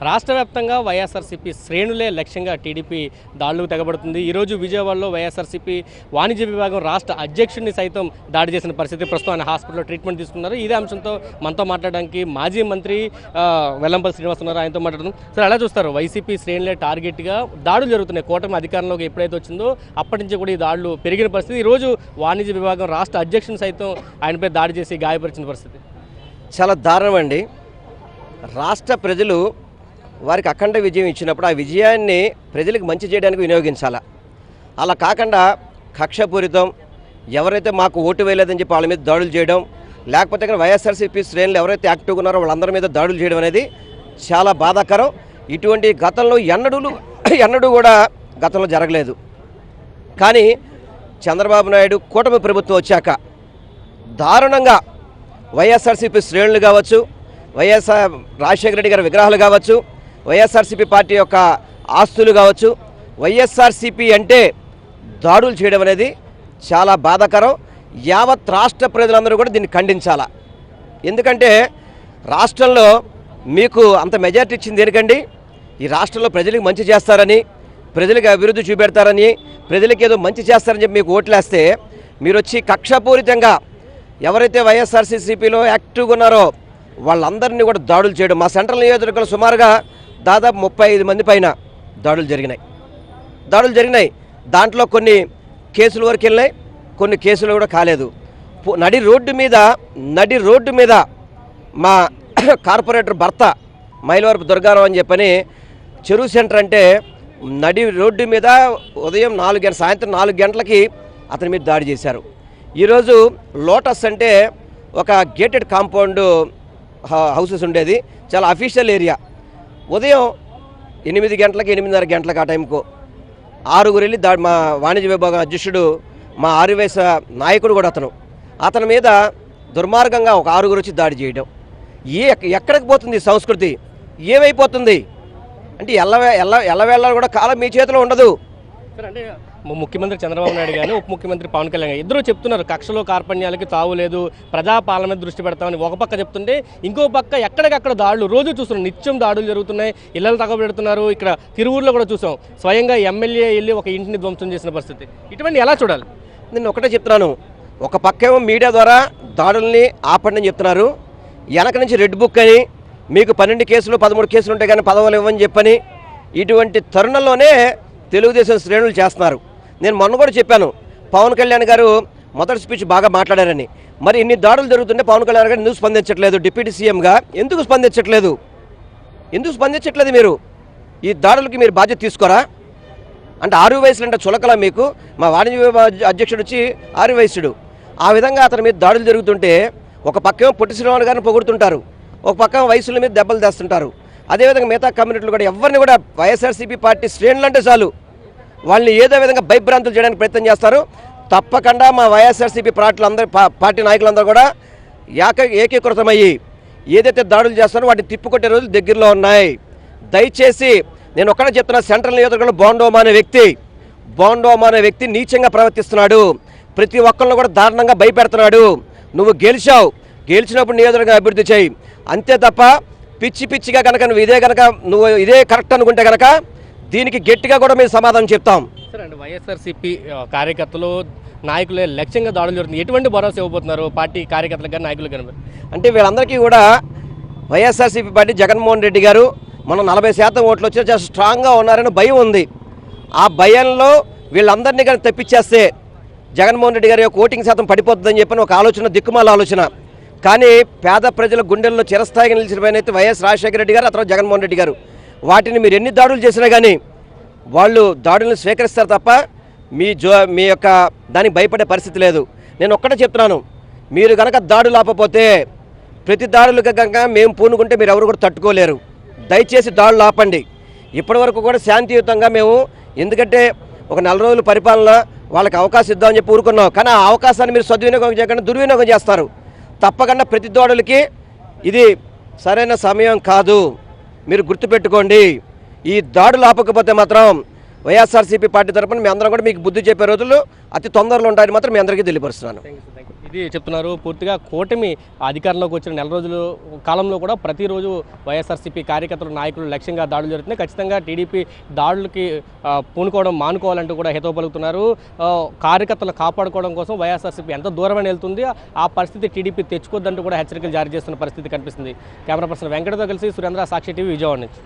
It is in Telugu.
రాష్ట్ర వ్యాప్తంగా వైఎస్ఆర్సీపీ శ్రేణులే లక్ష్యంగా టీడీపీ దాడులకు తెగబడుతుంది. ఈరోజు విజయవాడలో వైఎస్ఆర్సీపీ వాణిజ్య విభాగం రాష్ట్ర అధ్యక్షుడిని సైతం దాడి చేసిన పరిస్థితి. ప్రస్తుతం ఆయన హాస్పిటల్లో ట్రీట్మెంట్ తీసుకున్నారు. ఇదే అంశంతో మనతో మాట్లాడడానికి మాజీ మంత్రి వెల్లంపల్లి శ్రీనివాస్ ఉన్నారు. ఆయనతో మాట్లాడడం. సార్, ఎలా చూస్తారు? వైసీపీ శ్రేణులే టార్గెట్గా దాడులు జరుగుతున్నాయి. కూటమి అధికారంలోకి ఎప్పుడైతే వచ్చిందో అప్పటి నుంచి కూడా ఈ దాడులు పెరిగిన పరిస్థితి. ఈరోజు వాణిజ్య విభాగం రాష్ట్ర అధ్యక్షుని సైతం ఆయనపై దాడి చేసి గాయపరిచిన పరిస్థితి చాలా దారుణం అండి. రాష్ట్ర ప్రజలు వారికి అఖండ విజయం ఇచ్చినప్పుడు ఆ విజయాన్ని ప్రజలకు మంచి చేయడానికి వినియోగించాలి. అలా కాకుండా కక్షపూరితం, ఎవరైతే మాకు ఓటు వేయలేదని చెప్పి వాళ్ళ మీద దాడులు చేయడం, లేకపోతే వైఎస్ఆర్సీపీ శ్రేణులు ఎవరైతే యాక్టివ్గా ఉన్నారో వాళ్ళందరి మీద దాడులు చేయడం అనేది చాలా బాధాకరం. ఇటువంటి గతంలో ఎన్నడూ కూడా గతంలో జరగలేదు. కానీ చంద్రబాబు నాయుడు కూటమి ప్రభుత్వం వచ్చాక దారుణంగా వైఎస్ఆర్సీపీ శ్రేణులు కావచ్చు, వైఎస్ఆర్ రాజశేఖర రెడ్డి గారి విగ్రహాలు కావచ్చు, వైఎస్ఆర్సీపీ పార్టీ యొక్క ఆస్తులు కావచ్చు, వైఎస్ఆర్సీపీ అంటే దాడులు చేయడం అనేది చాలా బాధాకరం. యావత్ రాష్ట్ర ప్రజలందరూ కూడా దీన్ని ఖండించాలా. ఎందుకంటే రాష్ట్రంలో మీకు అంత మెజార్టీ ఇచ్చింది దేనికండి? ఈ రాష్ట్రంలో ప్రజలకు మంచి చేస్తారని, ప్రజలకు అభివృద్ధి చూపెడతారని, ప్రజలకు ఏదో మంచి చేస్తారని చెప్పి మీకు ఓట్లేస్తే మీరు వచ్చి కక్షపూరితంగా ఎవరైతే వైఎస్ఆర్సీపీలో యాక్టివ్గా ఉన్నారో వాళ్ళందరినీ కూడా దాడులు చేయడం. మా సెంట్రల్ నియోజకవర్గంలో సుమారుగా దాదాపు 35 మంది పైన దాడులు జరిగినాయి. దాంట్లో కొన్ని కేసుల వరకు వెళ్ళినాయి, కొన్ని కేసులు కూడా కాలేదు. నడి రోడ్డు మీద మా కార్పొరేటర్ భర్త మైలవరపు దుర్గారావు అని చెప్పని చెరువు సెంటర్ అంటే నడి రోడ్డు మీద ఉదయం 4 గంటల సాయంత్రం 4 గంటలకి అతని మీద దాడి చేశారు. ఈరోజు లోటస్ అంటే ఒక గేటెడ్ కాంపౌండ్ హౌసెస్ ఉండేది, చాలా అఫీషియల్ ఏరియా. ఉదయం 8 గంటలకి 8:30 గంటలకు ఆ టైంకు 6 వెళ్ళి మా వాణిజ్య విభాగం అధ్యక్షుడు, మా ఆర్యవేశ నాయకుడు కూడా అతని మీద దుర్మార్గంగా ఒక 6 వచ్చి దాడి చేయడం. ఎక్కడికి పోతుంది సంస్కృతి? ఏమైపోతుంది అంటే ఎల్లవేళ కూడా కాలం మీ చేతిలో ఉండదు. అంటే ముఖ్యమంత్రి చంద్రబాబు నాయుడు కానీ ఉప ముఖ్యమంత్రి పవన్ కళ్యాణ్ గారు ఇద్దరు చెప్తున్నారు కక్షలో కార్పణ్యాలకి తావు లేదు, ప్రజాపాలన మీద దృష్టి పెడతామని ఒక పక్క చెప్తుంటే, ఇంకో పక్క ఎక్కడికక్కడ దాడులు రోజు చూస్తున్నాం. నిత్యం దాడులు జరుగుతున్నాయి, ఇళ్లలు తగబెడుతున్నారు. ఇక్కడ తిరువూరులో కూడా చూసాం, స్వయంగా ఎమ్మెల్యే వెళ్ళి ఒక ఇంటిని ధ్వంసం చేసిన పరిస్థితి. ఇటువంటి ఎలా చూడాలి? నేను ఒకటే చెప్తున్నాను, ఒక పక్కేమో మీడియా ద్వారా దాడుల్ని ఆపండి అని చెప్తున్నారు, వెనక నుంచి రెడ్ బుక్ అని మీకు 12 కేసులు 13 కేసులు ఉంటాయి కానీ పదవులు ఇవ్వని చెప్పని ఇటువంటి తరుణంలోనే తెలుగుదేశం శ్రేణులు చేస్తున్నారు. నేను మొన్న కూడా చెప్పాను, పవన్ కళ్యాణ్ గారు మొదటి స్పీచ్ బాగా మాట్లాడారని. మరి ఇన్ని దాడులు జరుగుతుంటే పవన్ కళ్యాణ్ గారు ఎందుకు స్పందించట్లేదు? డిప్యూటీ సీఎంగా ఎందుకు స్పందించట్లేదు? మీరు ఈ దాడులకి మీరు బాధ్యత తీసుకోరా? అంటే 6 వయసులు అంటే చులకలా మీకు? మా వాణిజ్య విభాగ అధ్యక్షుడు వచ్చి 6 వయసుడు. ఆ విధంగా అతని మీద దాడులు జరుగుతుంటే ఒక పక్కేమో పొట్టి శ్రీరాములు గారిని పొగుడుతుంటారు, ఒక పక్క వయసుల మీద దెబ్బలు తెస్తుంటారు. అదేవిధంగా మిగతా కమ్యూనిటీలు కూడా ఎవరిని కూడా వైఎస్ఆర్సీపీ పార్టీ శ్రేణులు అంటే చాలు వాళ్ళని ఏదో విధంగా భయభ్రాంతులు చేయడానికి ప్రయత్నం చేస్తారు. తప్పకుండా మా వైఎస్ఆర్సీపీ పార్టీ నాయకులందరూ కూడా ఏకీకృతమయ్యి ఏదైతే దాడులు చేస్తారో వాటిని తిప్పుకొట్టే రోజులు దగ్గరలో ఉన్నాయి. దయచేసి నేను ఒక్కడే చెప్తున్నా, సెంట్రల్ నియోజకవర్గంలో బోండోమా అనే వ్యక్తి నీచంగా ప్రవర్తిస్తున్నాడు. ప్రతి ఒక్కరిని కూడా దారుణంగా భయపెడుతున్నాడు. నువ్వు గెలిచినప్పుడు నియోజకవర్గం అభివృద్ధి చేయి, అంతే తప్ప పిచ్చిగా కనుక నువ్వు ఇదే కరెక్ట్ అనుకుంటే కనుక దీనికి గట్టిగా కూడా మేము సమాధానం చెప్తాం. సరే అండి, వైఎస్ఆర్సీపీ కార్యకర్తలు నాయకులే లక్ష్యంగా దాడులు జరుగుతుంది. ఎటువంటి భరోసా ఇవ్వబోతున్నారు పార్టీ కార్యకర్తలకు కానీ నాయకులు కానీ? అంటే వీళ్ళందరికీ కూడా వైఎస్ఆర్సీపీ పార్టీ జగన్మోహన్ రెడ్డి గారు మనం 40% ఓట్లు వచ్చినా చాలా స్ట్రాంగ్గా ఉన్నారని భయం ఉంది. ఆ భయంలో వీళ్ళందరినీ కానీ తెప్పించేస్తే జగన్మోహన్ రెడ్డి గారి యొక్క ఓటింగ్ శాతం పడిపోతుందని చెప్పని ఒక ఆలోచన, దిక్కుమాల ఆలోచన. కానీ పేద ప్రజల గుండెల్లో చిరస్థాయిగా నిలిచిన పైన అయితే వైఎస్ రాజశేఖర రెడ్డి గారు, ఆ తర్వాత జగన్మోహన్ రెడ్డి గారు. వాటిని మీరు ఎన్ని దాడులు చేసినా కానీ వాళ్ళు దాడులను స్వీకరిస్తారు తప్ప మీ యొక్క దానికి భయపడే పరిస్థితి లేదు. నేను ఒక్కటే చెప్తున్నాను, మీరు కనుక దాడులు ఆపపోతే ప్రతి దాడులకు కనుక మేము పూనుకుంటే మీరు ఎవరు కూడా తట్టుకోలేరు. దయచేసి దాడులు ఆపండి. ఇప్పటి వరకు కూడా శాంతియుతంగా మేము, ఎందుకంటే ఒక 4 రోజుల పరిపాలన వాళ్ళకి అవకాశం ఇద్దామని చెప్పి ఊరుకున్నాం. కానీ ఆ అవకాశాన్ని మీరు సద్వినియోగం చేయకుండా దుర్వినియోగం చేస్తారు. తప్పకుండా ప్రతి దాడులకి ఇది సరైన సమయం కాదు, మీరు గుర్తుపెట్టుకోండి. ఈ దాడులు ఆపకపోతే మాత్రం వైఎస్ఆర్సీపీ పార్టీ తరఫున మీ అందరం కూడా మీకు బుద్ధి చెప్పే రోజులు అతి తొందరలో ఉంటాయని మాత్రం మీ అందరికీ తెలియపరుస్తున్నాను. ఇది చెప్తున్నారు. పూర్తిగా కూటమి అధికారంలోకి వచ్చిన నెల రోజుల కాలంలో కూడా ప్రతిరోజు వైఎస్ఆర్సీపీ కార్యకర్తలు నాయకులు లక్ష్యంగా దాడులు జరుగుతున్నాయి. ఖచ్చితంగా టీడీపీ దాడులకి పూనుకోవడం మానుకోవాలంటూ కూడా హితవు పలుకుతున్నారు. కార్యకర్తలు కాపాడుకోవడం కోసం వైఎస్ఆర్సీపీ ఎంత దూరమని వెళ్తుంది, ఆ పరిస్థితి టీడీపీ తెచ్చుకోవద్దంటూ కూడా హెచ్చరికలు జారీ చేస్తున్న పరిస్థితి కనిపిస్తుంది. కెమెరా పర్సన్ వెంకటతో కలిసి సురేంద్ర, సాక్షి టీవీ, విజయవాడ నుంచి.